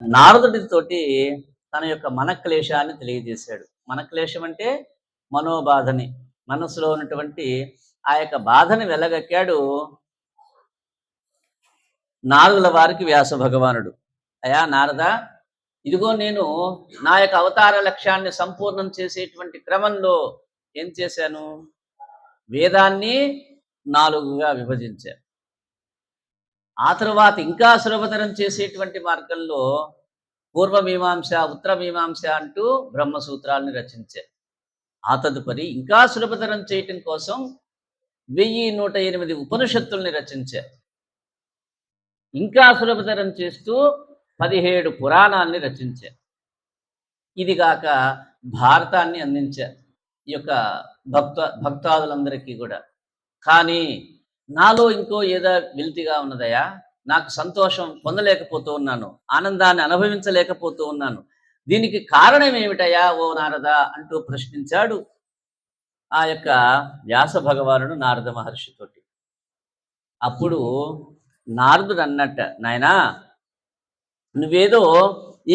నారదుడితోటి తన యొక్క మనక్లేశాన్ని తెలియజేశాడు. మనక్లేశం అంటే మనోబాధని, మనసులో ఉన్నటువంటి ఆ యొక్క బాధని వెళ్లగక్కాడు నారదుల వారికి వ్యాస భగవానుడు. అయా నారద, ఇదిగో నేను నా యొక్క అవతార లక్ష్యాన్ని సంపూర్ణం చేసేటువంటి క్రమంలో ఏం చేశాను? వేదాన్ని 4గా విభజించాను. ఆ తరువాత ఇంకా సులభతరం చేసేటువంటి మార్గంలో పూర్వమీమాంస, ఉత్తరమీమాంస అంటూ బ్రహ్మసూత్రాలను రచించారు. ఆ తదుపరి ఇంకా సులభతరం చేయటం కోసం 1108 ఉపనిషత్తుల్ని రచించారు. ఇంకా సులభతరం చేస్తూ 17 పురాణాల్ని రచించారు. ఇదిగాక భారతాన్ని అందించారు ఈ యొక్క భక్తాదులందరికీ కూడా. కానీ నాలో ఇంకో ఏదో వెలితిగా ఉన్నదయా, నాకు సంతోషం పొందలేకపోతూ ఉన్నాను, ఆనందాన్ని అనుభవించలేకపోతూ ఉన్నాను, దీనికి కారణం ఏమిటయా ఓ నారద అంటూ ప్రశ్నించాడు ఆ యొక్క వ్యాస భగవానుడు నారద మహర్షితోటి. అప్పుడు నారదుడు అన్నట్ట, నాయనా నువ్వేదో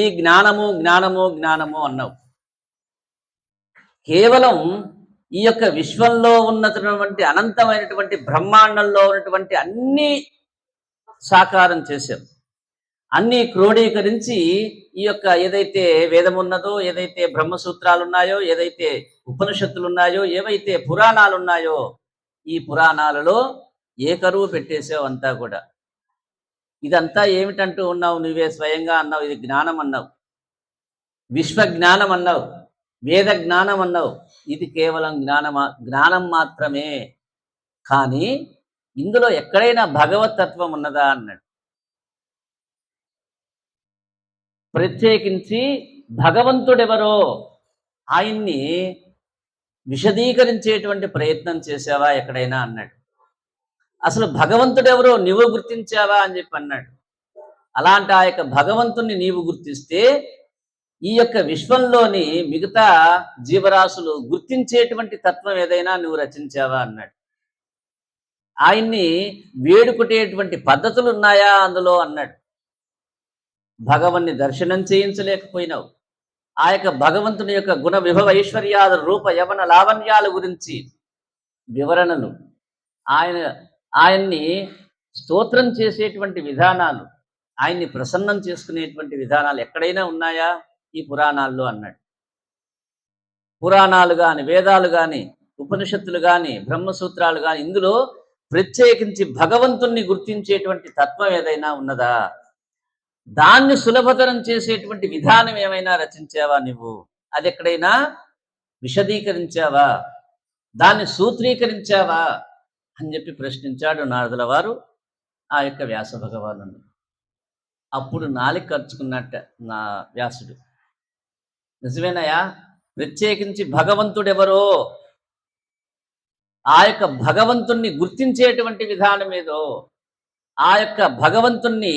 ఈ జ్ఞానము జ్ఞానము జ్ఞానము అన్నావు. కేవలం ఈ యొక్క విశ్వంలో ఉన్నటువంటి అనంతమైనటువంటి బ్రహ్మాండంలో ఉన్నటువంటి అన్ని సాకారం చేశావు, అన్నీ క్రోడీకరించి ఈ యొక్క ఏదైతే వేదం ఉన్నదో, ఏదైతే బ్రహ్మసూత్రాలు ఉన్నాయో, ఏదైతే ఉపనిషత్తులు ఉన్నాయో, ఏవైతే పురాణాలు ఉన్నాయో, ఈ పురాణాలలో ఏకరువు పెట్టేసావు అంతా కూడా. ఇదంతా ఏమిటంటూ ఉన్నావు, నువ్వే స్వయంగా అన్నావు, ఇది జ్ఞానం అన్నావు, విశ్వ జ్ఞానం అన్నావు, వేద జ్ఞానం అన్నావు. ఇది కేవలం జ్ఞానం మాత్రమే, కానీ ఇందులో ఎక్కడైనా భగవతత్వం ఉన్నదా అన్నాడు. ప్రత్యేకించి భగవంతుడెవరో ఆయన్ని విశదీకరించేటువంటి ప్రయత్నం చేసావా ఎక్కడైనా అన్నాడు. అసలు భగవంతుడెవరో నీవు గుర్తించావా అని చెప్పి అన్నాడు. అలాంటి ఆ యొక్క భగవంతుణ్ణి నీవు గుర్తిస్తే ఈ యొక్క విశ్వంలోని మిగతా జీవరాశులు గుర్తించేటువంటి తత్వం ఏదైనా నువ్వు రచించావా అన్నాడు. ఆయన్ని వేడుకునేటువంటి పద్ధతులు ఉన్నాయా అందులో అన్నాడు. భగవన్ని దర్శనం చేయించలేకపోయినావు. ఆ యొక్క భగవంతుని యొక్క గుణ విభవ ఐశ్వర్యాల రూప యవన లావణ్యాల గురించి వివరణలు, ఆయన్ని స్తోత్రం చేసేటువంటి విధానాలు, ఆయన్ని ప్రసన్నం చేసుకునేటువంటి విధానాలు ఎక్కడైనా ఉన్నాయా ఈ పురాణాల్లో అన్నాడు. పురాణాలు కానీ, వేదాలు కానీ, ఉపనిషత్తులు కానీ, బ్రహ్మసూత్రాలు కానీ, ఇందులో ప్రత్యేకించి భగవంతుణ్ణి గుర్తించేటువంటి తత్వం ఏదైనా ఉన్నదా, దాన్ని సులభతరం చేసేటువంటి విధానం ఏమైనా రచించావా నువ్వు, అది ఎక్కడైనా విశదీకరించావా, దాన్ని సూత్రీకరించావా అని చెప్పి ప్రశ్నించాడు నారదుల వారు ఆ యొక్క వ్యాస భగవాను. అప్పుడు నాలిక ఖర్చుకున్నట్ట నా వ్యాసుడు, నిజమేనయా, ప్రత్యేకించి భగవంతుడెవరో ఆ యొక్క భగవంతుణ్ణి గుర్తించేటువంటి విధానం ఏదో, ఆ యొక్క భగవంతుణ్ణి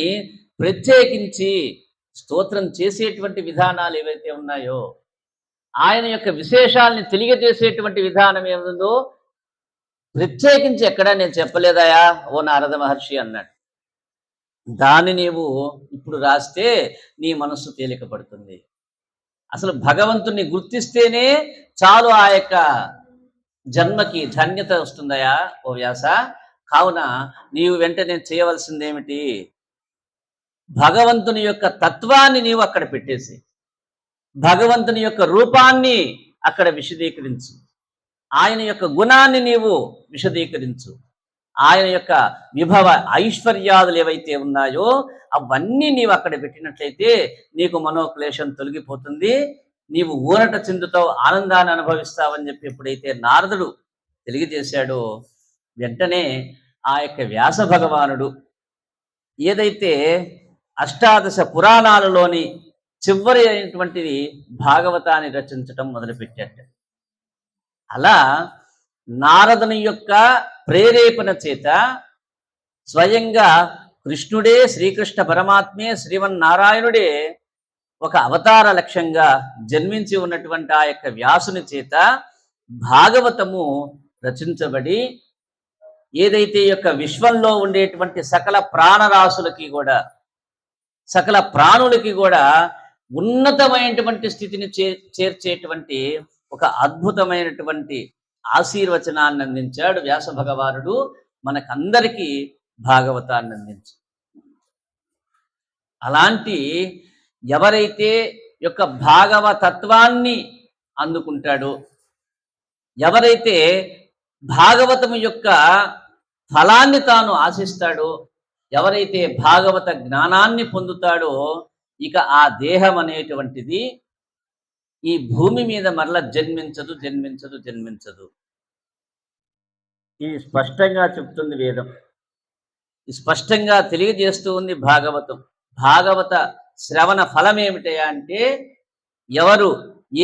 ప్రత్యేకించి స్తోత్రం చేసేటువంటి విధానాలు ఏవైతే ఉన్నాయో, ఆయన యొక్క విశేషాలని తెలియజేసేటువంటి విధానం ఏముందో ప్రత్యేకించి ఎక్కడా నేను చెప్పలేదయా ఓ నారద మహర్షి అన్నాడు. దాన్ని నీవు ఇప్పుడు రాస్తే నీ మనస్సు తేలిక పడుతుంది. అసలు భగవంతుణ్ణి గుర్తిస్తేనే చాలు ఆ యొక్క జన్మకి ధన్యత వస్తుందయా ఓ వ్యాస. కావున నీవు వెంటనే చేయవలసిందేమిటి, భగవంతుని యొక్క తత్వాన్ని నీవు అక్కడ పెట్టేసి భగవంతుని యొక్క రూపాన్ని అక్కడ విశదీకరించు, ఆయన యొక్క గుణాన్ని నీవు విశదీకరించు, ఆయన యొక్క విభవ ఐశ్వర్యాదులు ఏవైతే ఉన్నాయో అవన్నీ నీవు అక్కడ పెట్టినట్లయితే నీకు మనోక్లేశం తొలగిపోతుంది, నీవు ఊరట చెందుతావు, ఆనందాన్ని అనుభవిస్తావని చెప్పి ఎప్పుడైతే నారదుడు తెలియజేశాడో వెంటనే ఆ యొక్క వ్యాస భగవానుడు ఏదైతే అష్టాదశ పురాణాలలోని చివరి అయినటువంటిది భాగవతాన్ని రచించటం మొదలుపెట్టాడు. అలా నారదుని యొక్క ప్రేరేపణ చేత స్వయంగా కృష్ణుడే, శ్రీకృష్ణ పరమాత్మే, శ్రీమన్నారాయణుడే ఒక అవతార లక్ష్యంగా జన్మించి ఉన్నటువంటి ఆ యొక్క వ్యాసుని చేత భాగవతము రచించబడి ఏదైతే యొక్క విశ్వంలో ఉండేటువంటి సకల ప్రాణరాశులకి కూడా సకల ప్రాణులకి కూడా ఉన్నతమైనటువంటి స్థితిని చేర్చేటువంటి ఒక అద్భుతమైనటువంటి ఆశీర్వచనాన్ని అందించాడు వ్యాస భగవానుడు మనకందరికీ భాగవతాన్ని అందించి. అలాంటి ఎవరైతే యొక్క భాగవతత్వాన్ని అందుకుంటాడో, ఎవరైతే భాగవతము యొక్క ఫలాన్ని తాను ఆశిస్తాడో, ఎవరైతే భాగవత జ్ఞానాన్ని పొందుతాడో, ఇక ఆ దేహం అనేటువంటిది ఈ భూమి మీద మరల జన్మించదు జన్మించదు జన్మించదు. ఇది స్పష్టంగా చెప్తుంది వేదం. స్పష్టంగా తెలియజేస్తూ ఉంది భాగవతం. భాగవత శ్రవణ ఫలం ఏమిటయా అంటే, ఎవరు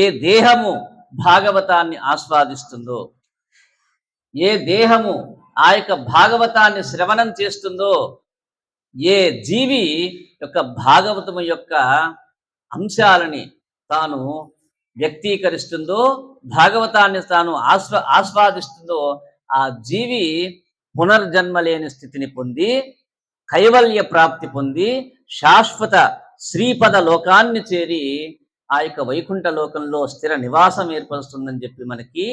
ఏ దేహము భాగవతాన్ని ఆస్వాదిస్తుందో, ఏ దేహము ఆ యొక్క భాగవతాన్ని శ్రవణం చేస్తుందో, ఏ జీవి యొక్క భాగవతము యొక్క అంశాలని తాను వ్యక్తీకరిస్తుందో, భాగవతాన్ని తాను ఆస్వాదిస్తుందో, ఆ జీవి పునర్జన్మ లేని స్థితిని పొంది, కైవల్య ప్రాప్తి పొంది, శాశ్వత శ్రీపద లోకాన్ని చేరి ఆ యొక్క వైకుంఠ లోకంలో స్థిర నివాసం ఏర్పరుస్తుందని చెప్పి మనకి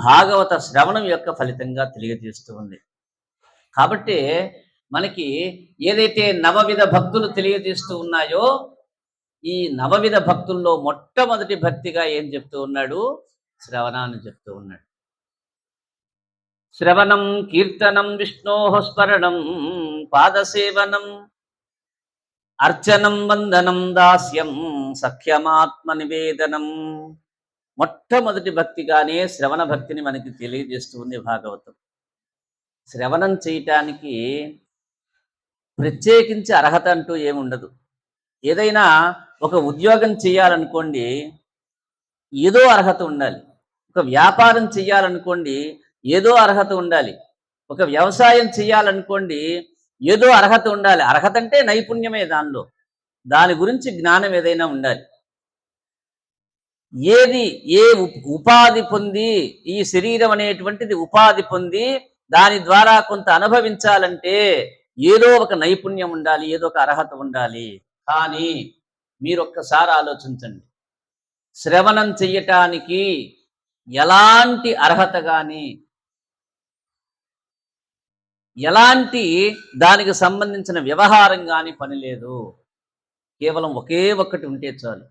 భాగవత శ్రవణం యొక్క ఫలితంగా తెలియజేస్తూ ఉంది. కాబట్టి మనకి ఏదైతే నవవిధ భక్తులు తెలియజేస్తూ ఉన్నాయో, ఈ నవవిధ భక్తుల్లో మొట్టమొదటి భక్తిగా ఏం చెప్తూ ఉన్నాడు? శ్రవణాన్ని చెప్తూ ఉన్నాడు. శ్రవణం కీర్తనం విష్ణోః స్మరణం పాదసేవనం అర్చనం వందనం దాస్యం సఖ్యమాత్మ నివేదనం. మొట్టమొదటి భక్తిగానే శ్రవణ భక్తిని మనకి తెలియజేస్తూ ఉంది భాగవతం. శ్రవణం చేయటానికి ప్రత్యేకించి అర్హత అంటూ ఏముండదు. ఏదైనా ఒక ఉద్యోగం చేయాలనుకోండి, ఏదో అర్హత ఉండాలి. ఒక వ్యాపారం చేయాలనుకోండి, ఏదో అర్హత ఉండాలి. ఒక వ్యవసాయం చేయాలనుకోండి, ఏదో అర్హత ఉండాలి. అర్హత అంటే నైపుణ్యమే దానిలో. దాని గురించి జ్ఞానం ఏదైనా ఉండాలి. ఏ ఉపాధి పొంది, ఈ శరీరం అనేటువంటిది ఉపాధి పొంది దాని ద్వారా కొంత అనుభవించాలంటే ఏదో ఒక నైపుణ్యం ఉండాలి, ఏదో ఒక అర్హత ఉండాలి. కానీ మీరొక్కసారి ఆలోచించండి, శ్రవణం చెయ్యటానికి ఎలాంటి అర్హత కానీ, ఎలాంటి దానికి సంబంధించిన వ్యవహారం కానీ పని లేదు. కేవలం ఒకే ఒక్కటి ఉంటే చాలు.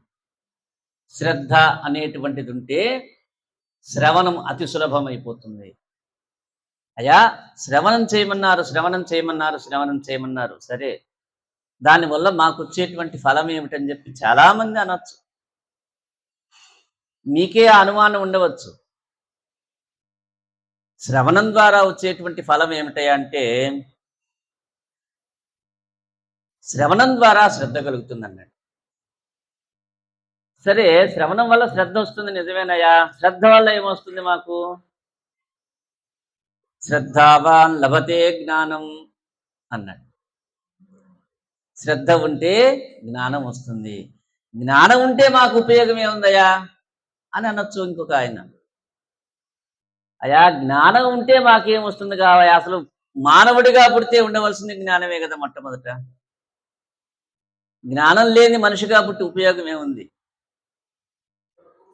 శ్రద్ధ అనేటువంటిది ఉంటే శ్రవణం అతి సులభమైపోతుంది. అయ్యా శ్రవణం చేయమన్నారు, శ్రవణం చేయమన్నారు, శ్రవణం చేయమన్నారు, సరే దానివల్ల మాకు వచ్చేటువంటి ఫలం ఏమిటని చెప్పి చాలామంది అనొచ్చు. మీకే అనుమానం ఉండవచ్చు. శ్రవణం ద్వారా వచ్చేటువంటి ఫలం ఏమిటయా అంటే, శ్రవణం ద్వారా శ్రద్ధ కలుగుతుంది అన్నాడు. సరే శ్రవణం వల్ల శ్రద్ధ వస్తుంది నిజమేనయ్యా. శ్రద్ధ వల్ల ఏమొస్తుంది మాకు? శ్రద్ధావాన్ లభతే జ్ఞానం అన్నాడు. శ్రద్ధ ఉంటే జ్ఞానం వస్తుంది. జ్ఞానం ఉంటే మాకు ఉపయోగం ఏముందయ్యా అని అనొచ్చు ఇంకొక ఆయన. అయా జ్ఞానం ఉంటే మాకేం వస్తుంది కావయ్యా? అసలు మానవుడిగా పుడితే ఉండవలసింది జ్ఞానమే కదా మొట్టమొదట. జ్ఞానం లేని మనిషిగా పుట్టి ఉపయోగం ఏముంది?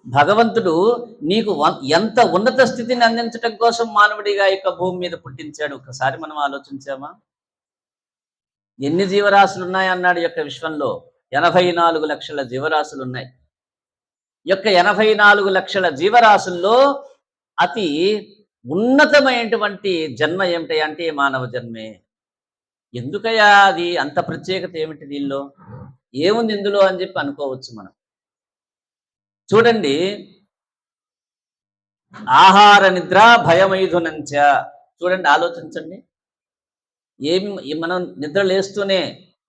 భగవంతుడు నీకు ఎంత ఉన్నత స్థితిని అందించటం కోసం మానవుడిగా యొక్క భూమి మీద పుట్టించాడు. ఒకసారి మనం ఆలోచించామా? ఎన్ని జీవరాశులు ఉన్నాయన్నాడు యొక్క విశ్వంలో? 84 లక్షల జీవరాశులు ఉన్నాయి. యొక్క 84 లక్షల జీవరాశుల్లో అతి ఉన్నతమైనటువంటి జన్మ ఏమిటంటే మానవ జన్మే. ఎందుకయ్యా అది అంత ప్రత్యేకత ఏమిటి దీనిలో? ఏముంది ఇందులో అని చెప్పి అనుకోవచ్చు మనం. చూడండి, ఆహార నిద్ర భయమైథునంచ. చూడండి, ఆలోచించండి. మనం నిద్ర లేస్తూనే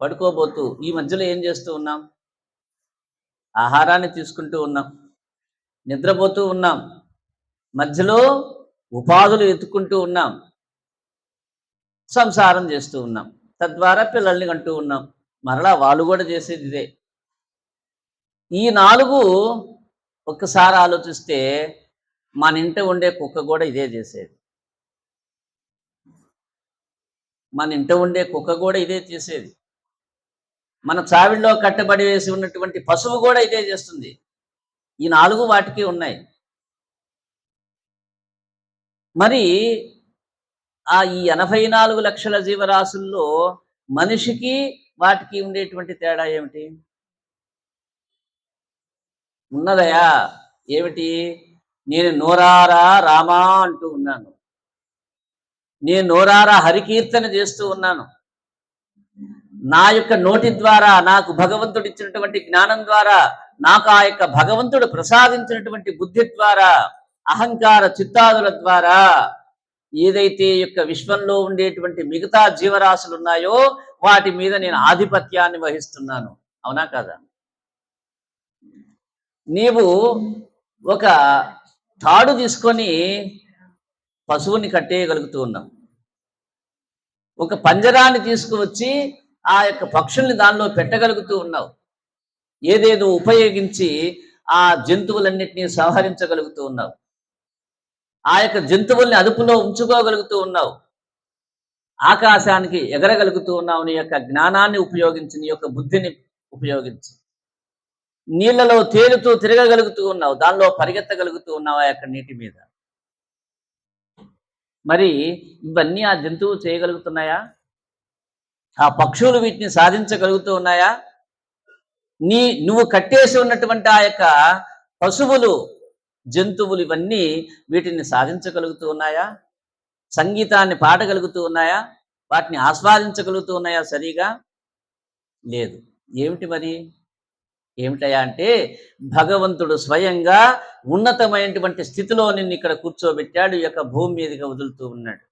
పడుకోబోతూ ఈ మధ్యలో ఏం చేస్తూ ఉన్నాం? ఆహారాన్ని తీసుకుంటూ ఉన్నాం, నిద్రపోతూ ఉన్నాం, మధ్యలో ఉపాధులు ఎత్తుకుంటూ ఉన్నాం, సంసారం చేస్తూ ఉన్నాం, తద్వారా పిల్లల్ని కంటూ ఉన్నాం. మరలా వాళ్ళు కూడా చేసేది ఇదే. ఈ 4 ఒక్కసారి ఆలోచిస్తే మన ఇంట ఉండే కుక్క కూడా ఇదే చేసేది. మన ఇంట ఉండే కుక్క కూడా ఇదే చేసేది. మన చావిడిలో కట్టబడి వేసి ఉన్నటువంటి పశువు కూడా ఇదే చేస్తుంది. ఈ 4 వాటికి ఉన్నాయి. మరి ఈ 84 లక్షల జీవరాశుల్లో మనిషికి వాటికి ఉండేటువంటి తేడా ఏమిటి? ఉన్నదయా. ఏమిటి? నేను నోరారా రామా అంటూ ఉన్నాను. నేను నోరారా హరికీర్తన చేస్తూ ఉన్నాను. నా యొక్క నోటి ద్వారా, నాకు భగవంతుడు ఇచ్చినటువంటి జ్ఞానం ద్వారా, నాకు ఆ యొక్క భగవంతుడు ప్రసాదించినటువంటి బుద్ధి ద్వారా, అహంకార చిత్తాదుల ద్వారా ఏదైతే యొక్క విశ్వంలో ఉండేటువంటి మిగతా జీవరాశులు ఉన్నాయో వాటి మీద నేను ఆధిపత్యాన్ని వహిస్తున్నాను. అవునా కాదా? నీవు ఒక తాడు తీసుకొని పశువుని కట్టేయగలుగుతూ ఉన్నావు. ఒక పంజరాన్ని తీసుకువచ్చి ఆ యొక్క పక్షుల్ని దానిలో పెట్టగలుగుతూ ఉన్నావు. ఏదేదో ఉపయోగించి ఆ జంతువులన్నిటినీ సంహరించగలుగుతూ ఉన్నావు. ఆ యొక్క జంతువుల్ని అదుపులో ఉంచుకోగలుగుతూ ఉన్నావు. ఆకాశానికి ఎగరగలుగుతూ ఉన్నావు నీ యొక్క జ్ఞానాన్ని ఉపయోగించి, నీ యొక్క బుద్ధిని ఉపయోగించి. నీళ్లలో తేలుతూ తిరగగలుగుతూ ఉన్నావు, దానిలో పరిగెత్తగలుగుతూ ఉన్నావు ఆ యొక్క నీటి మీద. మరి ఇవన్నీ ఆ జంతువు చేయగలుగుతున్నాయా? ఆ పక్షులు వీటిని సాధించగలుగుతూ ఉన్నాయా? నువ్వు కట్టేసి ఉన్నటువంటి ఆ యొక్క పశువులు, జంతువులు ఇవన్నీ వీటిని సాధించగలుగుతూ ఉన్నాయా? సంగీతాన్ని పాడగలుగుతూ ఉన్నాయా? వాటిని ఆస్వాదించగలుగుతూ ఉన్నాయా సరిగా? లేదు. ఏమిటి మరి? ఏమిటయా అంటే భగవంతుడు స్వయంగా ఉన్నతమైనటువంటి స్థితిలో నిన్ను ఇక్కడ కూర్చోబెట్టాడు, ఈ యొక్క భూమి మీదుగా వదులుతూ ఉన్నాడు.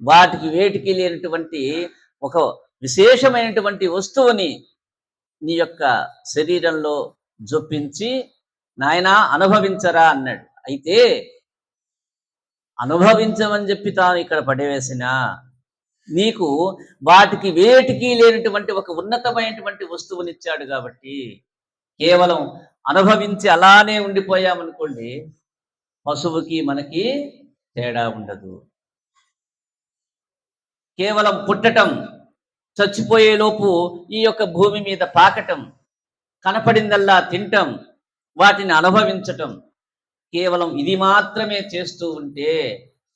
వాటికి వేటికి లేనటువంటి ఒక విశేషమైనటువంటి వస్తువుని నీ యొక్క శరీరంలో జొప్పించి నాయనా అనుభవించరా అన్నాడు. అయితే అనుభవించమని చెప్పి తాను ఇక్కడ పడివేసిన నీకు వాటికి వేటికి లేనటువంటి ఒక ఉన్నతమైనటువంటి వస్తువునిచ్చాడు కాబట్టి కేవలం అనుభవించి అలానే ఉండిపోయామనుకోండి, పశువుకి మనకి తేడా ఉండదు. కేవలం పుట్టటం, చచ్చిపోయేలోపు ఈ యొక్క భూమి మీద పాకటం, కనపడిందల్లా తింటం, వాటిని అనుభవించటం, కేవలం ఇది మాత్రమే చేస్తూ ఉంటే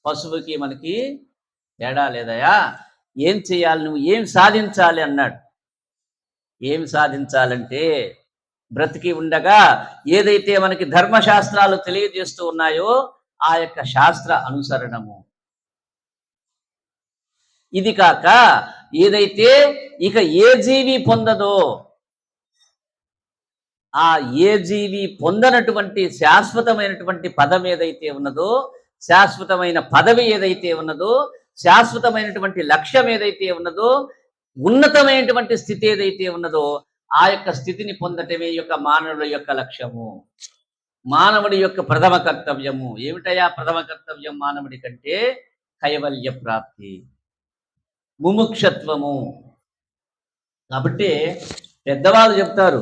పశువుకి మనకి తేడా లేదయా. ఏం చేయాలి, నువ్వు ఏం సాధించాలి అన్నాడు. ఏం సాధించాలంటే బ్రతికి ఉండగా ఏదైతే మనకి ధర్మశాస్త్రాలు తెలియజేస్తూ ఉన్నాయో ఆ యొక్క శాస్త్ర అనుసరణము. ఇది కాక ఏదైతే ఇక ఏ జీవి పొందదో, ఆ ఏ జీవి పొందనటువంటి శాశ్వతమైనటువంటి పదం ఏదైతే ఉన్నదో, శాశ్వతమైన పదవి ఏదైతే ఉన్నదో, శాశ్వతమైనటువంటి లక్ష్యం ఏదైతే ఉన్నదో, ఉన్నతమైనటువంటి స్థితి ఏదైతే ఉన్నదో ఆ యొక్క స్థితిని పొందటమే యొక్క మానవుడి యొక్క లక్ష్యము, మానవుడి యొక్క ప్రథమ కర్తవ్యము. ఏమిటయా ప్రథమ కర్తవ్యం మానవుడి కంటే? కైవల్య ప్రాప్తి, ముముక్షత్వము. కాబట్టి పెద్దవాళ్ళు చెప్తారు,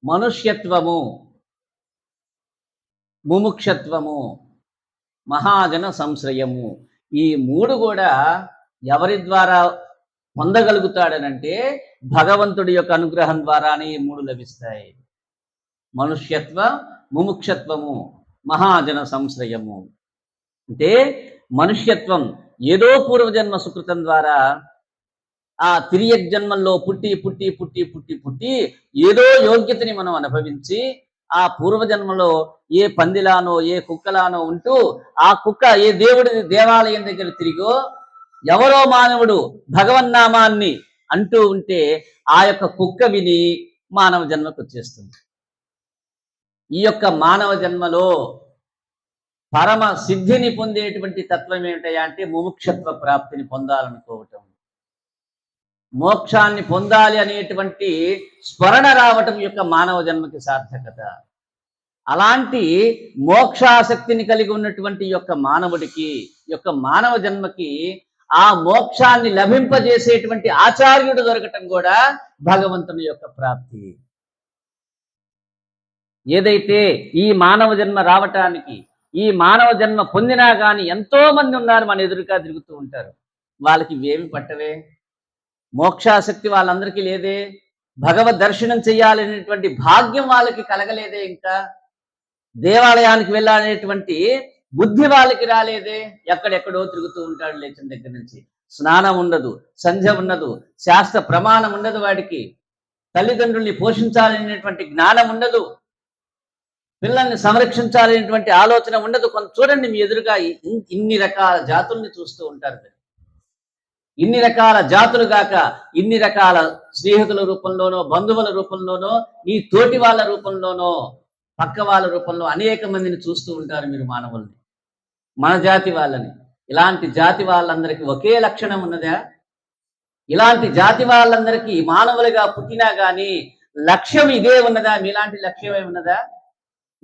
మనుష్యత్వము, ముముక్షత్వము, మహాజన సంశ్రయము. ఈ 3 కూడా ఎవరి ద్వారా పొందగలుగుతాడనంటే భగవంతుడి యొక్క అనుగ్రహం ద్వారానే ఈ 3 లభిస్తాయి. మనుష్యత్వ, ముముక్షత్వము, మహాజన సంశ్రయము. అంటే మనుష్యత్వం ఏదో పూర్వజన్మ సుకృతం ద్వారా ఆ తిరియక్ జన్మల్లో పుట్టి పుట్టి పుట్టి పుట్టి పుట్టి ఏదో యోగ్యతని మనం అనుభవించి ఆ పూర్వజన్మలో ఏ పందిలానో ఏ కుక్కలానో ఉంటూ ఆ కుక్క ఏ దేవుడి దేవాలయం దగ్గర తిరిగో ఎవరో మానవుడు భగవన్నామాన్ని అంటూ ఉంటే ఆ యొక్క కుక్క విని మానవ జన్మకు వచ్చేస్తుంది. ఈ యొక్క మానవ జన్మలో పరమ సిద్ధిని పొందేటువంటి తత్వం ఏమిటయా అంటే ముముక్షత్వ ప్రాప్తిని పొందాలనుకోవటం, మోక్షాన్ని పొందాలి అనేటువంటి స్మరణ రావటం యొక్క మానవ జన్మకి సార్థకత. అలాంటి మోక్షాసక్తిని కలిగి ఉన్నటువంటి యొక్క మానవుడికి, యొక్క మానవ జన్మకి ఆ మోక్షాన్ని లభింపజేసేటువంటి ఆచార్యుడు దొరకటం కూడా భగవంతుని యొక్క ప్రాప్తి. ఏదైతే ఈ మానవ జన్మ రావటానికి, ఈ మానవ జన్మ పొందినా కానీ ఎంతో మంది ఉన్నారు మన ఎదురుగా తిరుగుతూ ఉంటారు, వాళ్ళకి ఇవేమి పట్టవే. మోక్షాసక్తి వాళ్ళందరికీ లేదే, భగవద్ దర్శనం చెయ్యాలనేటువంటి భాగ్యం వాళ్ళకి కలగలేదే, ఇంకా దేవాలయానికి వెళ్ళాలనేటువంటి బుద్ధి వాళ్ళకి రాలేదే, ఎక్కడెక్కడో తిరుగుతూ ఉంటాడు లేచిన దగ్గర నుంచి. స్నానం ఉండదు, సంధ్య ఉండదు, శాస్త్ర ప్రమాణం ఉండదు వాడికి, తల్లిదండ్రుల్ని పోషించాలనేటువంటి జ్ఞానం ఉండదు, పిల్లల్ని సంరక్షించాలనేటువంటి ఆలోచన ఉండదు. కొంత చూడండి మీ ఎదురుగా ఇన్ని రకాల జాతుల్ని చూస్తూ ఉంటారు మీరు. ఇన్ని రకాల జాతులు గాక ఇన్ని రకాల స్నేహితుల రూపంలోనో, బంధువుల రూపంలోనో, నీ తోటి వాళ్ళ రూపంలోనో, పక్క వాళ్ళ రూపంలో అనేక మందిని చూస్తూ ఉంటారు మీరు మానవుల్ని, మన జాతి వాళ్ళని. ఇలాంటి జాతి వాళ్ళందరికీ ఒకే లక్షణం ఉన్నదా? ఇలాంటి జాతి వాళ్ళందరికీ మానవులుగా పుట్టినా గాని లక్ష్యం ఇదే ఉన్నదా? మీలాంటి లక్ష్యమే ఉన్నదా?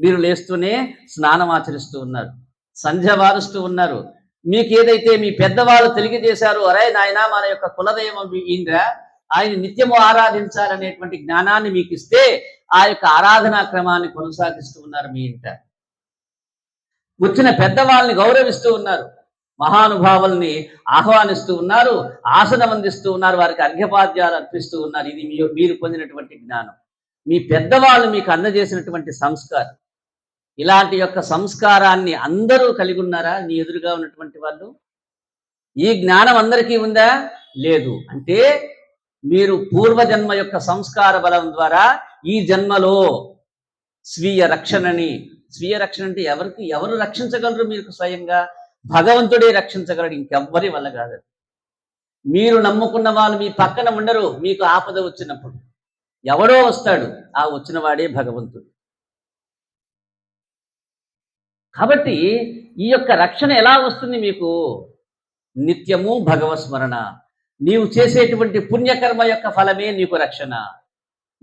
మీరు లేస్తూనే స్నానం ఆచరిస్తూ ఉన్నారు, సంధ్య వారుస్తూ ఉన్నారు. మీకు ఏదైతే మీ పెద్దవాళ్ళు తెలియజేశారో, అరే నాయనా మన యొక్క కులదైవం ఈయనరా, ఆయన నిత్యము ఆరాధించాలనేటువంటి జ్ఞానాన్ని మీకు ఇస్తే ఆ యొక్క ఆరాధనా క్రమాన్ని కొనసాగిస్తూ ఉన్నారు. మీ ఇంట వచ్చిన పెద్దవాళ్ళని గౌరవిస్తూ ఉన్నారు, మహానుభావుల్ని ఆహ్వానిస్తూ ఉన్నారు, ఆసనం అందిస్తూ ఉన్నారు, వారికి అర్ఘ్యపాద్యాలు అర్పిస్తూ ఉన్నారు. ఇది మీరు పొందినటువంటి జ్ఞానం, మీ పెద్దవాళ్ళు మీకు అందజేసినటువంటి సంస్కారం. ఇలాంటి యొక్క సంస్కారాన్ని అందరూ కలిగి ఉన్నారా నీ ఎదురుగా ఉన్నటువంటి వాళ్ళు? ఈ జ్ఞానం అందరికీ ఉందా? లేదు. అంటే మీరు పూర్వజన్మ యొక్క సంస్కార బలం ద్వారా ఈ జన్మలో స్వీయ రక్షణని, స్వీయ రక్షణ అంటే ఎవరు రక్షించగలరు? మీకు స్వయంగా భగవంతుడే రక్షించగలడు, ఇంకెవ్వరి వల్ల కాదు. మీరు నమ్ముకున్న వాళ్ళు మీ పక్కన ఉండరు. మీకు ఆపద వచ్చినప్పుడు ఎవడో వస్తాడు, ఆ వచ్చిన వాడే భగవంతుడు. కాబట్టి ఈ యొక్క రక్షణ ఎలా వస్తుంది మీకు? నిత్యము భగవస్మరణ. నీవు చేసేటువంటి పుణ్యకర్మ యొక్క ఫలమే నీకు రక్షణ,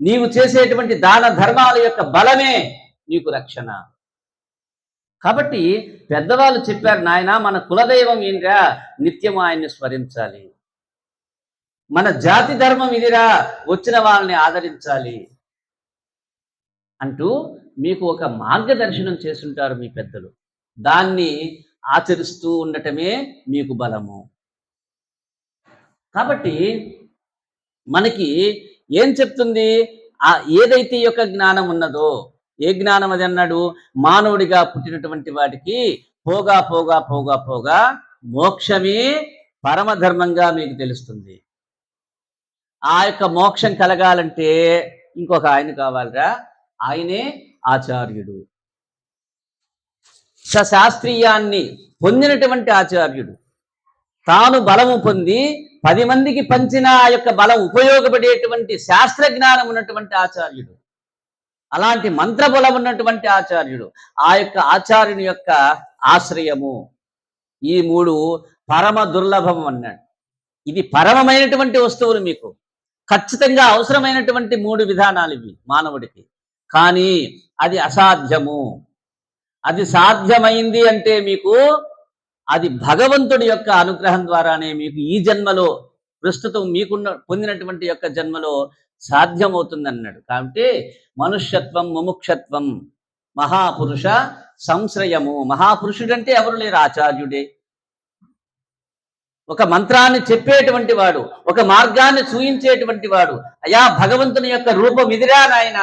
నీవు చేసేటువంటి దాన ధర్మాల యొక్క బలమే నీకు రక్షణ. కాబట్టి పెద్దవాళ్ళు చెప్పారు, నాయన మన కులదైవం ఏంట్రా, నిత్యము ఆయన్ని స్మరించాలి, మన జాతి ధర్మం ఇదిరా, వచ్చిన వాళ్ళని ఆదరించాలి అంటూ మీకు ఒక మార్గదర్శనం చేస్తుంటారు మీ పెద్దలు. దాన్ని ఆచరిస్తూ ఉండటమే మీకు బలము. కాబట్టి మనకి ఏం చెప్తుంది? ఏదైతే ఈ యొక్క జ్ఞానం ఉన్నదో, ఏ జ్ఞానం అది అన్నాడు? మానవుడిగా పుట్టినటువంటి వాడికి పోగా పోగా పోగా పోగా మోక్షమే పరమధర్మంగా మీకు తెలుస్తుంది. ఆ యొక్క మోక్షం కలగాలంటే ఇంకొక ఆయన కావాలిరా, ఆయనే ఆచార్యుడు. శాస్త్రీయాన్ని పొందినటువంటి ఆచార్యుడు, తాను బలము పొంది 10 మందికి పంచిన ఆ యొక్క బలం ఉపయోగపడేటువంటి శాస్త్ర జ్ఞానం ఉన్నటువంటి ఆచార్యుడు, అలాంటి మంత్రబలం ఉన్నటువంటి ఆచార్యుడు. ఆ యొక్క ఆచార్యుని యొక్క ఆశ్రయము, ఈ 3 పరమ దుర్లభం అన్నాడు. ఇది పరమమైనటువంటి వస్తువులు, మీకు ఖచ్చితంగా అవసరమైనటువంటి 3 విధానాలు ఇవి మానవుడికి. కానీ అది అసాధ్యము. అది సాధ్యమైంది అంటే మీకు అది భగవంతుడి యొక్క అనుగ్రహం ద్వారానే మీకు ఈ జన్మలో, ప్రస్తుతం మీకున్న పొందినటువంటి యొక్క జన్మలో సాధ్యమవుతుంది అన్నాడు. కాబట్టి మనుష్యత్వం, ముముక్షత్వం, మహాపురుష సంశ్రయము. మహాపురుషుడంటే ఎవరు లేరు, ఆచార్యుడే. ఒక మంత్రాన్ని చెప్పేటువంటి వాడు, ఒక మార్గాన్ని చూయించేటువంటి వాడు. అయా భగవంతుని యొక్క రూపం ఇదిరా నాయన,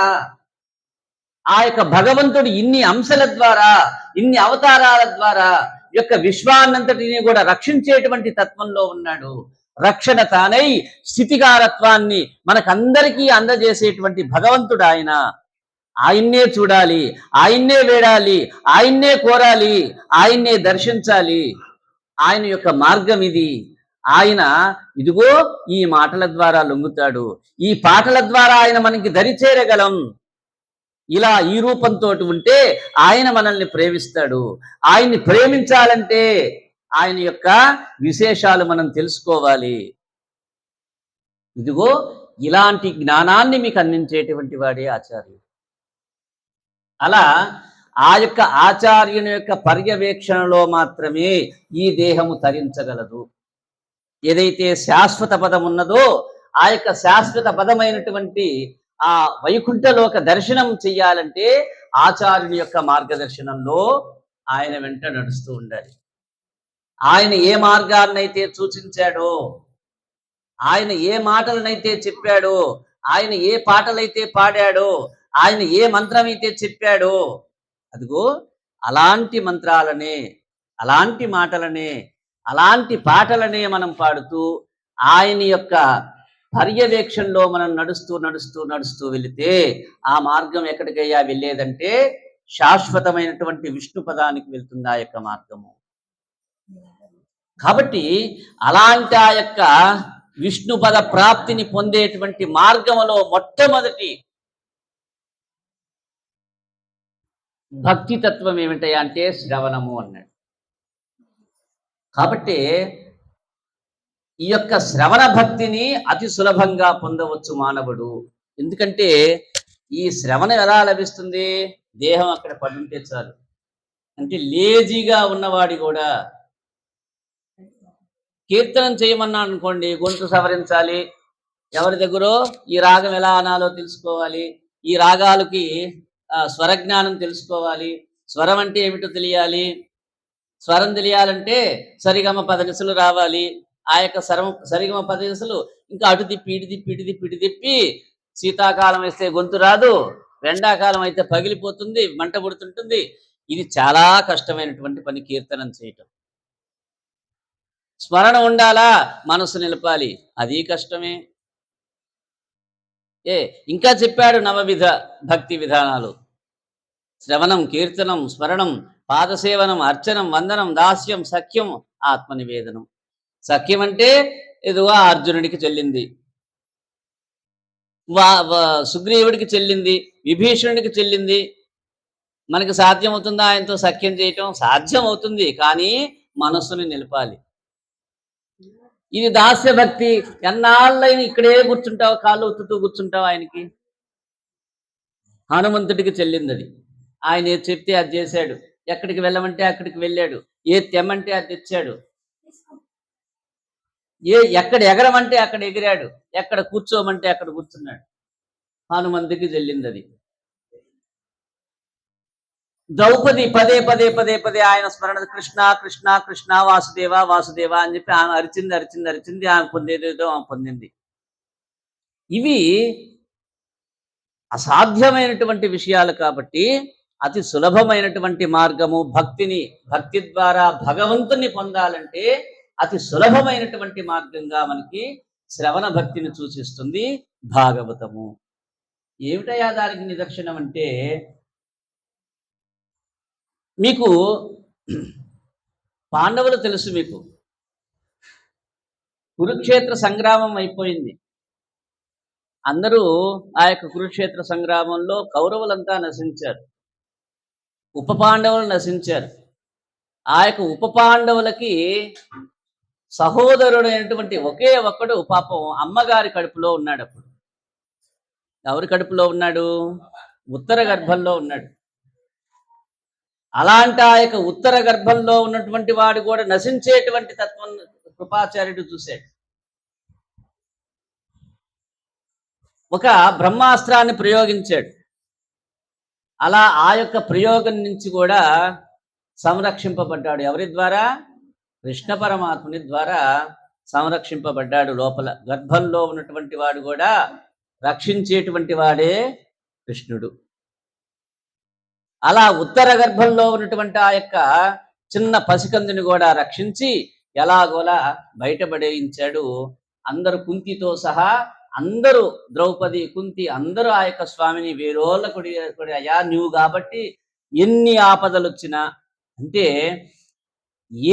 ఆ యొక్క భగవంతుడు ఇన్ని అంశాల ద్వారా, ఇన్ని అవతారాల ద్వారా యొక్క విశ్వాన్నంతటిని కూడా రక్షించేటువంటి తత్వంలో ఉన్నాడు. రక్షణ తానై స్థితికారత్వాన్ని మనకందరికీ అందజేసేటువంటి భగవంతుడు ఆయన. ఆయన్నే చూడాలి, ఆయన్నే వేడాలి, ఆయన్నే కోరాలి, ఆయన్నే దర్శించాలి. ఆయన యొక్క మార్గం ఇది. ఆయన ఇదిగో ఈ మాటల ద్వారా లొంగుతాడు, ఈ పాటల ద్వారా ఆయన మనకి దరిచేరగలం. ఇలా ఈ రూపంతో ఉంటే ఆయన మనల్ని ప్రేమిస్తాడు. ఆయన్ని ప్రేమించాలంటే ఆయన యొక్క విశేషాలు మనం తెలుసుకోవాలి. ఇదిగో ఇలాంటి జ్ఞానాన్ని మీకు అందించేటువంటి వాడే ఆచార్యుడు. అలా ఆ యొక్క ఆచార్యుని యొక్క పర్యవేక్షణలో మాత్రమే ఈ దేహము తరించగలదు. ఏదైతే శాశ్వత పదం ఉన్నదో ఆ యొక్క శాశ్వత పదమైనటువంటి ఆ వైకుంఠలోక దర్శనం చెయ్యాలంటే ఆచార్యుని యొక్క మార్గదర్శనంలో ఆయన వెంట నడుస్తూ ఉండాలి. ఆయన ఏ మార్గాన్నైతే సూచించాడో ఆయన ఏ మాటలనైతే చెప్పాడో, ఆయన ఏ పాటలైతే పాడాడో, ఆయన ఏ మంత్రమైతే చెప్పాడో, అదిగో అలాంటి మంత్రాలనే, అలాంటి మాటలనే, అలాంటి పాటలనే మనం పాడుతూ ఆయన యొక్క పర్యవేక్షణలో మనం నడుస్తూ నడుస్తూ నడుస్తూ వెళితే ఆ మార్గం ఎక్కడికయ్యా వెళ్ళేదంటే శాశ్వతమైనటువంటి విష్ణు పదానికి వెళ్తుంది ఆ యొక్క మార్గము. కాబట్టి అలాంటి ఆ యొక్క విష్ణు పద ప్రాప్తిని పొందేటువంటి మార్గములో మొట్టమొదటి భక్తి తత్వం ఏమిటయా అంటే శ్రవణము అన్నాడు. కాబట్టి ఈ యొక్క శ్రవణ భక్తిని అతి సులభంగా పొందవచ్చు మానవుడు. ఎందుకంటే ఈ శ్రవణం ఎలా లభిస్తుంది? దేహం అక్కడ పడుంటే చాలు. అంటే లేజీగా ఉన్నవాడి కూడా కీర్తనం చేయమన్నా అనుకోండి, గొంతు సవరించాలి, ఎవరి దగ్గరో ఈ రాగం ఎలా అనాలో తెలుసుకోవాలి, ఈ రాగాలకి స్వరజ్ఞానం తెలుసుకోవాలి, స్వరం అంటే ఏమిటో తెలియాలి, స్వరం తెలియాలంటే సరిగమ పదనిసలు రావాలి, ఆ యొక్క సరిగమ పదనిసలు ఇంకా అటు తిప్పి ఇటు తిప్పి ఇటు తిప్పి ఇటు తిప్పి, శీతాకాలం వేస్తే గొంతు రాదు, ఎండాకాలం అయితే పగిలిపోతుంది, మంట పుడుతుంటుంది. ఇది చాలా కష్టమైనటువంటి పని కీర్తనం చేయటం. స్మరణ ఉండాలా, మనసు నిలపాలి, అది కష్టమే. ఇంకా చెప్పాడు నవవిధ భక్తి విధానాలు: శ్రవణం, కీర్తనం, స్మరణం, పాదసేవనం, అర్చనం, వందనం, దాస్యం, సఖ్యం, ఆత్మనివేదనం. సఖ్యం అంటే ఎదుగా అర్జునుడికి చెల్లింది, సుగ్రీవుడికి చెల్లింది, విభీషణుడికి చెల్లింది. మనకి సాధ్యమవుతుందా ఆయనతో సఖ్యం చేయటం? సాధ్యం అవుతుంది, కానీ మనస్సుని నిలపాలి. ఇది దాస్య భక్తి. ఎన్నాళ్ళైనా ఇక్కడే కూర్చుంటావు, కాళ్ళు ఒత్తుతూ కూర్చుంటావు. ఆయనకి హనుమంతుడికి చెల్లింది అది. ఆయన ఏది చెప్తే అది చేశాడు, ఎక్కడికి వెళ్ళమంటే అక్కడికి వెళ్ళాడు, ఏది తెమ్మంటే అది తెచ్చాడు, ఎక్కడ ఎగరమంటే అక్కడ ఎగిరాడు, ఎక్కడ కూర్చోమంటే అక్కడ కూర్చున్నాడు. హనుమంతుడికి చెల్లింది అది. ద్రౌపది పదే పదే పదే పదే ఆయన స్మరణ, కృష్ణ కృష్ణ కృష్ణ, వాసుదేవ వాసుదేవ అని చెప్పి ఆమె అరిచింది అరిచింది అరిచింది. ఆమె పొందేదేదో ఆమె పొందింది. ఇవి అసాధ్యమైనటువంటి విషయాలు కాబట్టి అతి సులభమైనటువంటి మార్గము భక్తి ద్వారా భగవంతుని పొందాలంటే అతి సులభమైనటువంటి మార్గంగా మనకి శ్రవణ భక్తిని సూచిస్తుంది భాగవతము. ఏమిటయా దానికి నిదర్శనం అంటే, మీకు పాండవులు తెలుసు, మీకు కురుక్షేత్ర సంగ్రామం అయిపోయింది. అందరూ ఆ యొక్క కురుక్షేత్ర సంగ్రామంలో కౌరవులంతా నశించారు, ఉప పాండవులు నశించారు. ఆ యొక్క ఉప పాండవులకి సహోదరుడైనటువంటి ఒకే ఒక్కడు పాపం అమ్మగారి కడుపులో ఉన్నాడు. అప్పుడు ఎవరి కడుపులో ఉన్నాడు? ఉత్తర గర్భంలో ఉన్నాడు. అలాంటి ఆ యొక్క ఉత్తర గర్భంలో ఉన్నటువంటి వాడు కూడా నశించేటువంటి తత్వం కృపాచార్యుడు చూశాడు. ఒక బ్రహ్మాస్త్రాన్ని ప్రయోగించాడు. అలా ఆ యొక్క ప్రయోగం నుంచి కూడా సంరక్షింపబడ్డాడు. ఎవరి ద్వారా? కృష్ణ పరమాత్ముని ద్వారా సంరక్షింపబడ్డాడు. లోపల గర్భంలో ఉన్నటువంటి వాడు కూడా రక్షించేటువంటి వాడే కృష్ణుడు. అలా ఉత్తర గర్భంలో ఉన్నటువంటి ఆ యొక్క చిన్న పసికందుని కూడా రక్షించి ఎలాగోలా బయటపడేయించాడు. అందరూ కుంతితో సహా అందరూ, ద్రౌపది, కుంతి అందరూ ఆ యొక్క స్వామిని వేరోళ్ళ కొడి అయ్యా నువ్వు కాబట్టి ఎన్ని ఆపదలు వచ్చినా, అంటే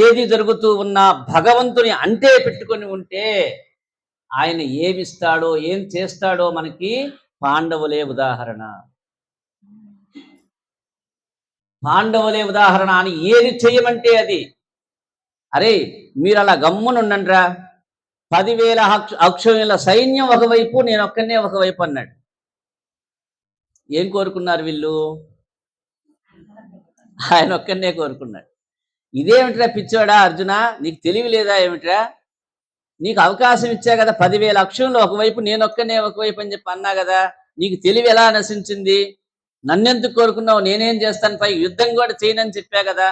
ఏది జరుగుతూ ఉన్నా భగవంతుని అంటే పెట్టుకొని ఉంటే ఆయన ఏమిస్తాడో ఏం చేస్తాడో మనకి పాండవులే ఉదాహరణ. పాండవులే ఉదాహరణ అని ఏది చేయమంటే అది. అరే మీరు అలా గమ్మునుండండ్రా, 10,000 అక్షౌహిణుల సైన్యం ఒకవైపు, నేను ఒక్కనే ఒకవైపు అన్నాడు. ఏం కోరుకున్నారు వీళ్ళు? ఆయన ఒక్కనే కోరుకున్నాడు. ఇదేమిట్రా పిచ్చోడా అర్జున, నీకు తెలివి లేదా ఏమిట్రా? నీకు అవకాశం ఇచ్చా కదా, 10,000 అక్షౌహిణులు ఒకవైపు, నేను ఒక్కనే ఒకవైపు అని చెప్పి అన్నా కదా, నీకు తెలివి ఎలా నశించింది? నన్నెందుకు కోరుకున్నావు? నేనేం చేస్తాను, పై యుద్ధం కూడా చేయనని చెప్పా కదా,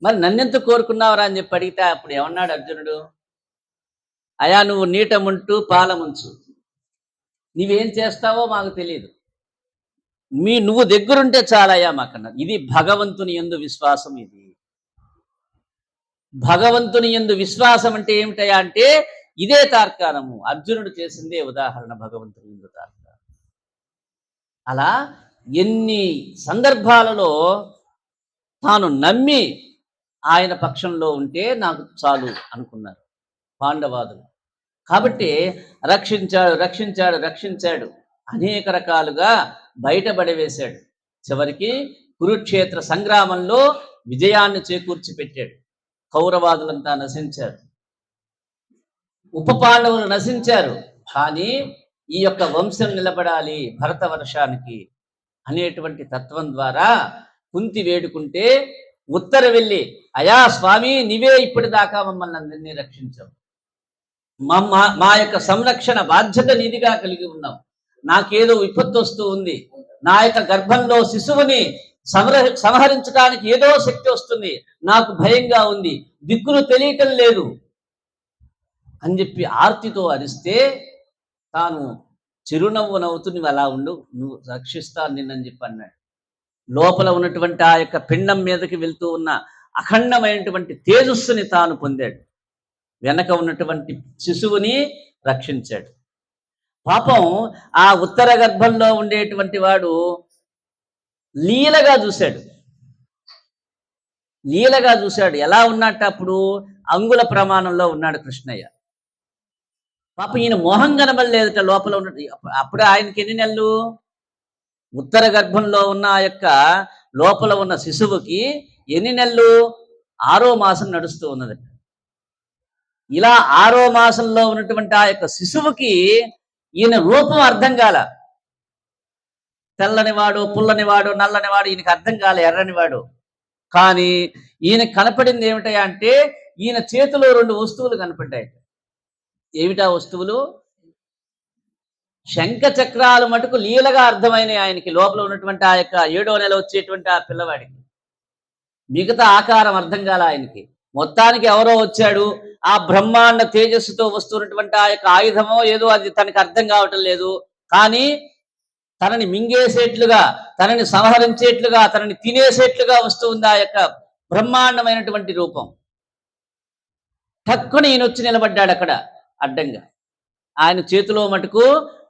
మరి నన్నెందుకు కోరుకున్నావురా అని చెప్పి అడిగితే అప్పుడు ఏమన్నాడు అర్జునుడు? అయా నువ్వు నీట ముంటూ పాలముంచు, నీవేం చేస్తావో మాకు తెలియదు, నువ్వు దగ్గరుంటే చాలయ్యా మాకన్నారు. ఇది భగవంతుని యందు విశ్వాసం. ఇది భగవంతుని యందు విశ్వాసం అంటే ఏమిటయా అంటే ఇదే తార్కాణము. అర్జునుడు చేసిందే ఉదాహరణ భగవంతుని యందు తార్కాణం. అలా ఎన్ని సందర్భాలలో తాను నమ్మి ఆయన పక్షంలో ఉంటే నాకు చాలు అనుకున్నారు పాండవాదులు. కాబట్టి రక్షించాడు రక్షించాడు రక్షించాడు, అనేక రకాలుగా బయటపడవేశాడు. చివరికి కురుక్షేత్ర సంగ్రామంలో విజయాన్ని చేకూర్చి పెట్టాడు. కౌరవాదులంతా నశించారు, ఉప పాండవులు నశించారు. కానీ ఈ యొక్క వంశం నిలబడాలి భరత వర్షానికి అనేటువంటి తత్వం ద్వారా కుంతి వేడుకుంటే ఉత్తర వెళ్ళి, అయా స్వామి నీవే ఇప్పటిదాకా మమ్మల్ని అందరినీ రక్షించావు, మా యొక్క సంరక్షణ బాధ్యత నీదిగా కలిగి ఉన్నాం, నాకేదో విపత్తు వస్తూ ఉంది, నా యొక్క గర్భంలో శిశువుని సంహరించడానికి ఏదో శక్తి వస్తుంది, నాకు భయంగా ఉంది, దిక్కులు తెలియటం లేదు అని చెప్పి ఆర్తితో అరిస్తే తాను చిరునవ్వు నవ్వుతూ నువ్వు అలా ఉండు, నువ్వు రక్షిస్తాను నిన్నని చెప్పి అన్నాడు. లోపల ఉన్నటువంటి ఆ యొక్క పిండం మీదకి వెళ్తూ ఉన్న అఖండమైనటువంటి తేజస్సుని తాను పొందాడు. వెనక ఉన్నటువంటి శిశువుని రక్షించాడు. పాపం ఆ ఉత్తర గర్భంలో ఉండేటువంటి వాడు లీలగా చూశాడు. ఎలా ఉన్నట్టు అప్పుడు అంగుళ ప్రమాణంలో ఉన్నాడు కృష్ణయ్య. పాపం ఈయన మోహం కనబడలేదట లోపల ఉన్న. అప్పుడు ఆయనకి ఎన్ని నెలలు? ఉత్తర గర్భంలో ఉన్న ఆ యొక్క లోపల ఉన్న శిశువుకి ఎన్ని నెలలు? 6వ మాసం నడుస్తూ ఉన్నదట. ఇలా 6వ మాసంలో ఉన్నటువంటి ఆ యొక్క శిశువుకి ఈయన రూపం అర్థం కాల. తెల్లనివాడు, పుల్లనివాడు, నల్లనివాడు ఈయనకి అర్థం కాల, ఎర్రనివాడు. కానీ ఈయన కనపడింది ఏమిటయా అంటే ఈయన చేతిలో 2 వస్తువులు కనపడ్డాయి. ఏమిటా వస్తువులు? శంఖ చక్రాలు మటుకు లీలగా అర్థమైనాయి ఆయనకి, లోపల ఉన్నటువంటి ఆ యొక్క 7వ నెల వచ్చేటువంటి ఆ పిల్లవాడికి. మిగతా ఆకారం అర్థం కాల ఆయనకి. మొత్తానికి ఎవరో వచ్చాడు, ఆ బ్రహ్మాండ తేజస్సుతో వస్తున్నటువంటి ఆ యొక్క ఆయుధమో ఏదో అది తనకి అర్థం కావటం లేదు. కానీ తనని మింగేసేట్లుగా, తనని సంహరించేట్లుగా, తనని తినేసేట్లుగా వస్తూ ఉంది ఆ యొక్క బ్రహ్మాండమైనటువంటి రూపం. టక్కుని ఈయన వచ్చి నిలబడ్డాడు అక్కడ అడ్డంగా. ఆయన చేతిలో మటుకు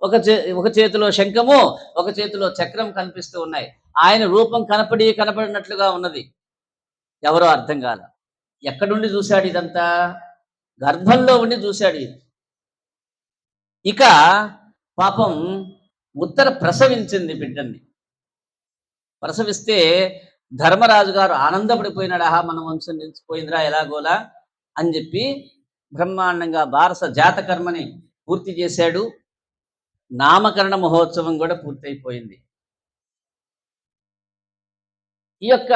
ఒక చేతిలో శంఖము, ఒక చేతిలో చక్రం కనిపిస్తూ ఉన్నాయి. ఆయన రూపం కనపడినట్లుగా ఉన్నది. ఎవరో అర్థం కాల. ఎక్కడుండి చూశాడు ఇదంతా? గర్భంలో ఉండి చూశాడు. ఇక పాపం ఉత్తర ప్రసవించింది బిడ్డని. ప్రసవిస్తే ధర్మరాజు గారు ఆనందపడిపోయినాడు. ఆహా మన వంశం నిలిచిపోయిందిరా ఎలాగోలా అని చెప్పి బ్రహ్మాండంగా బారస జాతకర్మని పూర్తి చేశాడు. నామకరణ మహోత్సవం కూడా పూర్తయిపోయింది. ఈ యొక్క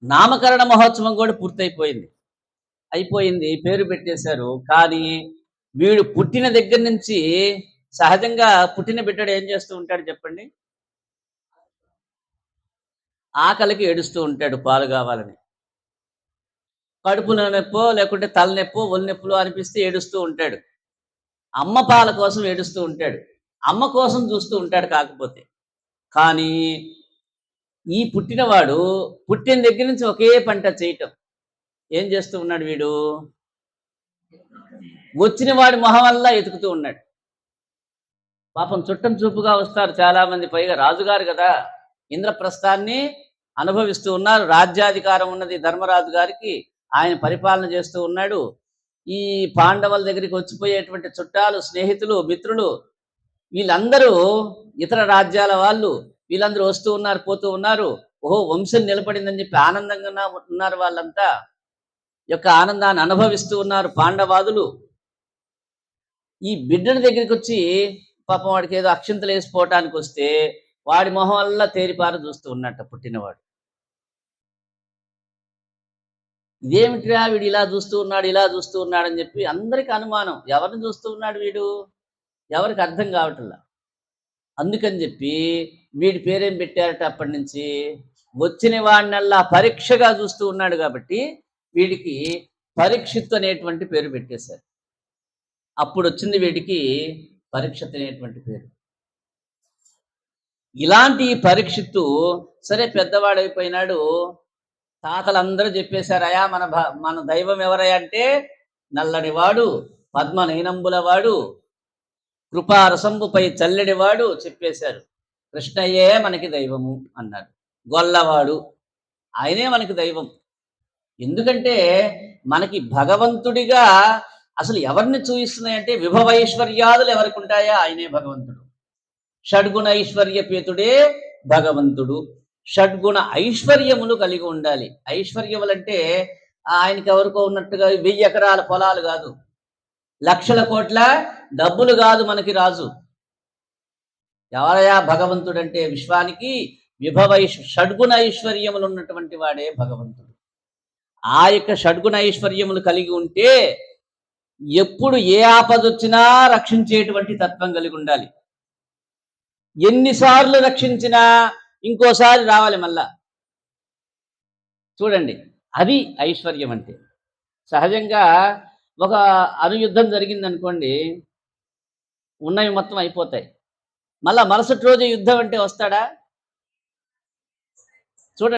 నామకరణ మహోత్సవం కూడా పూర్తయిపోయింది. పేరు పెట్టేశారు. కానీ వీడు పుట్టిన దగ్గర నుంచి సహజంగా పుట్టిన బిడ్డడు ఏం చేస్తూ ఉంటాడు చెప్పండి? ఆకలికి ఏడుస్తూ ఉంటాడు పాలు కావాలని. కడుపు నొప్పో లేకుంటే తలనొప్పో ఒళ్ళనొప్పులు అనిపిస్తే ఏడుస్తూ ఉంటాడు. అమ్మ పాల కోసం ఏడుస్తూ ఉంటాడు. అమ్మ కోసం చూస్తూ ఉంటాడు. కాకపోతే కానీ ఈ పుట్టినవాడు పుట్టిన దగ్గర నుంచి ఒకే పంట చేయటం. ఏం చేస్తూ ఉన్నాడు వీడు? వచ్చిన వాడి మొహం వల్ల ఎతుకుతూ ఉన్నాడు. పాపం చుట్టం చూపుగా వస్తారు చాలా మంది, పైగా రాజుగారు కదా, ఇంద్రప్రస్థాన్ని అనుభవిస్తూ ఉన్నారు. రాజ్యాధికారం ఉన్నది ధర్మరాజు గారికి, ఆయన పరిపాలన చేస్తూ ఉన్నాడు. ఈ పాండవుల దగ్గరికి వచ్చిపోయేటువంటి చుట్టాలు, స్నేహితులు, మిత్రులు వీళ్ళందరూ ఇతర రాజ్యాల వాళ్ళు, వీళ్ళందరూ వస్తూ ఉన్నారు, పోతూ ఉన్నారు. ఓహో వంశం నిలబడిందని చెప్పి ఆనందంగా ఉన్నారు. వాళ్ళంతా యొక్క ఆనందాన్ని అనుభవిస్తూ ఉన్నారు పాండవాదులు. ఈ బిడ్డడి దగ్గరికి వచ్చి పాపం వాడికి ఏదో అక్షింతలు వేసిపోవటానికి వస్తే వాడి మొహం వల్ల తేరిపార చూస్తూ ఉన్నట్ట పుట్టినవాడు. ఇదేమిటిరా వీడు ఇలా చూస్తూ ఉన్నాడు అని చెప్పి అందరికి అనుమానం. ఎవరిని చూస్తూ ఉన్నాడు వీడు? ఎవరికి అర్థం కావట్లా. అందుకని చెప్పి వీడి పేరేం పెట్టారట అప్పటి నుంచి? వచ్చిన వాడినల్లా పరీక్షగా చూస్తూ ఉన్నాడు కాబట్టి వీడికి పరీక్షిత్తు అనేటువంటి పేరు పెట్టేశారు. అప్పుడు వచ్చింది వీడికి పరీక్షిత్ అనేటువంటి పేరు. ఇలాంటి పరీక్షిత్తు సరే పెద్దవాడైపోయినాడు. తాతలందరూ చెప్పేశారు, అయా మన దైవం ఎవరయ్యా అంటే నల్లనివాడు, పద్మనయనంబుల వాడు, కృపారసంబుపై చల్లెడివాడు చెప్పేశారు. కృష్ణయ్యే మనకి దైవము అన్నాడు. గొల్లవాడు ఆయనే మనకి దైవం. ఎందుకంటే మనకి భగవంతుడిగా అసలు ఎవరిని చూపిస్తున్నాయంటే విభవైశ్వర్యాదులు ఎవరికి ఉంటాయా ఆయనే భగవంతుడు. షడ్గుణ ఐశ్వర్యపేతుడే భగవంతుడు. షడ్గుణ ఐశ్వర్యములు కలిగి ఉండాలి. ఐశ్వర్యములంటే ఆయనకి ఎవరికో ఉన్నట్టుగా 1000 ఎకరాల పొలాలు కాదు, లక్షల కోట్ల డబ్బులు కాదు మనకి రాజు. ఎవరయా భగవంతుడంటే విశ్వానికి షడ్గుణ ఐశ్వర్యములు ఉన్నటువంటి వాడే భగవంతుడు. ఆ యొక్క షడ్గుణ ఐశ్వర్యములు కలిగి ఉంటే ఎప్పుడు ఏ ఆపద వచ్చినా రక్షించేటువంటి తత్వం కలిగి ఉండాలి. ఎన్నిసార్లు రక్షించినా ఇంకోసారి రావాలి మళ్ళా. చూడండి, అది ఐశ్వర్యం అంటే. సహజంగా ఒక అనుయుద్ధం జరిగిందనుకోండి, ఉన్నవి మొత్తం అయిపోతాయి. మళ్ళా మరుసటి రోజు యుద్ధం అంటే వస్తాడా?